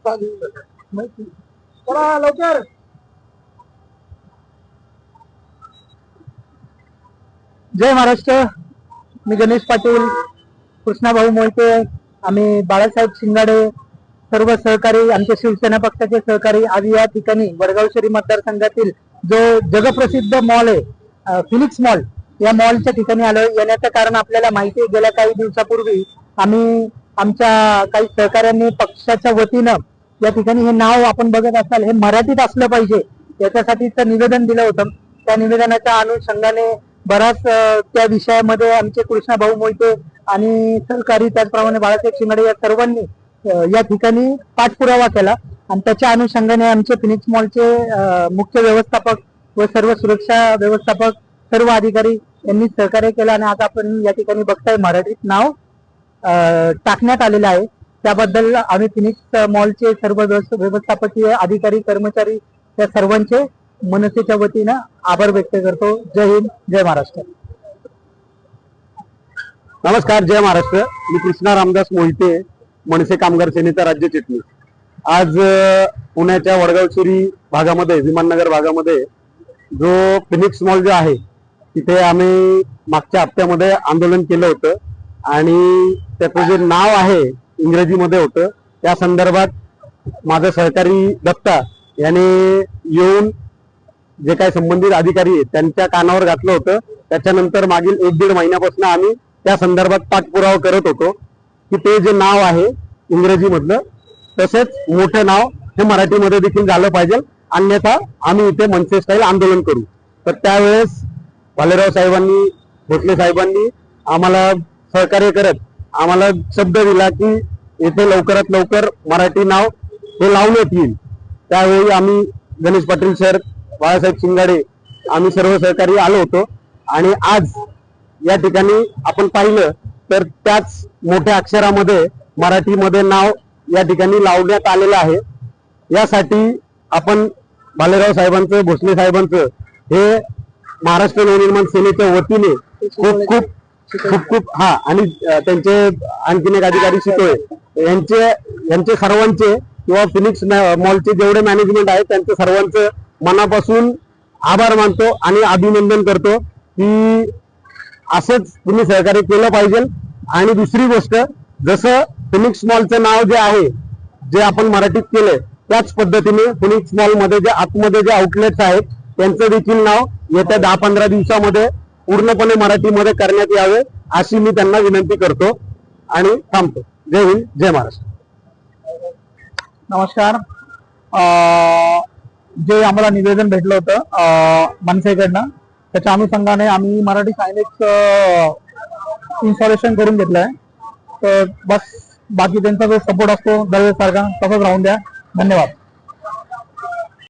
चला लवकर. जय महाराष्ट्र. मी गणेश पाटील, कृष्णाभाऊ मोहिते, आम्ही बाळासाहेब शिंगाडे, सर्व सहकारी, आमच्या शिवसेना पक्षाचे सहकारी आज या ठिकाणी वडगाव शहरी मतदारसंघातील जो जगप्रसिद्ध मॉल आहे फिनिक्स मॉल, या मॉलच्या ठिकाणी आलो. येण्याचं कारण आपल्याला माहिती आहे, गेल्या काही दिवसापूर्वी आम्ही आमच्या काही सहकाऱ्यांनी पक्षाच्या वतीनं या ठिकाणी हे नाव आपण बघत असाल हे मराठीत असलं पाहिजे याच्यासाठीचं निवेदन दिलं होतं. त्या निवेदनाच्या अनुषंगाने बराच त्या विषयामध्ये आमचे कृष्णाभाऊ मोहिते आणि सहकारी त्याचप्रमाणे बाळासाहेब शिंगाडे या सर्वांनी या ठिकाणी पाठपुरावा केला आणि त्याच्या अनुषंगाने आमचे फिनिक्स मॉलचे मुख्य व्यवस्थापक व सर्व सुरक्षा व्यवस्थापक सर्व अधिकारी यांनी सहकार्य केलं आणि आज आपण या ठिकाणी बघताय मराठीत नाव टाकण्यात आलेलं आहे. त्याबद्दल आम्ही फिनिक्स मॉलचे सर्व व्यवस्थापकीय अधिकारी कर्मचारी त्या सर्वांचे मनसेच्या वतीनं आभार व्यक्त करतो. जय हिंद, जय महाराष्ट्र. नमस्कार, जय महाराष्ट्र. मी कृष्णा रामदास मोहिते, मनसे कामगार सेनेचा राज्य चिटणीस. आज पुण्याच्या वडगाव शहरी भागामध्ये, विमाननगर भागामध्ये जो फिनिक्स मॉल जो आहे तिथे आम्ही मागच्या हप्त्यामध्ये आंदोलन केलं होतं आणि त्याचं जे नाव आहे इंग्रजीमध्ये होतं. त्या संदर्भात माझा सहकारी दत्ता याने येऊन जे काही संबंधित अधिकारी आहेत त्यांच्या कानावर घातलं होतं. त्याच्यानंतर मागील 1-1.5 महिन्यापासून आम्ही त्या संदर्भात पाठपुरावा करत होतो की ते जे नाव आहे इंग्रजीमधलं तसेच मोठं नाव हे मराठीमध्ये देखील झालं पाहिजे, अन्यथा आम्ही इथे मनसे स्टाईल आंदोलन करू. तर त्यावेळेस भालेराव साहेबांनी, भोसले साहेबांनी आम्हाला सहकार्य करत आम्हाला शब्द दिला की येथे लवकरात लवकर मराठी नाव हे लावण्यात येईल. त्यावेळी आम्ही गणेश पाटील सर, बाळासाहेब शिंगाडे आम्ही सर्व सहकारी आलो होतो आणि आज या ठिकाणी आपण पाहिलं तर त्याच मोठ्या अक्षरामध्ये मराठीमध्ये नाव या ठिकाणी लावण्यात आलेलं आहे. यासाठी आपण भालेराव साहेबांचं, भोसले साहेबांचं हे महाराष्ट्र नवनिर्माण सेनेच्या वतीने खूप आणि त्यांचे आणखीन एक अधिकारी शितोळे यांचे सर्वांचे किंवा फिनिक्स मॉलचे जेवढे मॅनेजमेंट आहे त्यांचे सर्वांचं मनापासून आभार मानतो आणि अभिनंदन करतो की असंच तुम्ही सहकार्य केलं पाहिजे. आणि दुसरी गोष्ट, जसं फिनिक्स मॉलचं नाव जे आहे जे आपण मराठीत केलंय त्याच पद्धतीने फिनिक्स मॉल मध्ये जे आतमध्ये जे आउटलेट्स आहेत त्यांचं देखील नाव येत्या 10-15 दिवसामध्ये पूर्णपणे मराठीमध्ये करण्यात यावे अशी मी त्यांना विनंती करतो आणि थांबतो. जय हिंद, जय महाराष्ट्र. नमस्कार. जे आम्हाला निवेदन भेटलं होतं मनसेकडनं त्याच्या अनुषंगाने आम्ही मराठी सायनेक्स इन्स्टॉलेशन करून घेतलंय. तर बस बाकी त्यांचा जो सपोर्ट असतो दरवेळेस सारखा तसंच राहून द्या. धन्यवाद.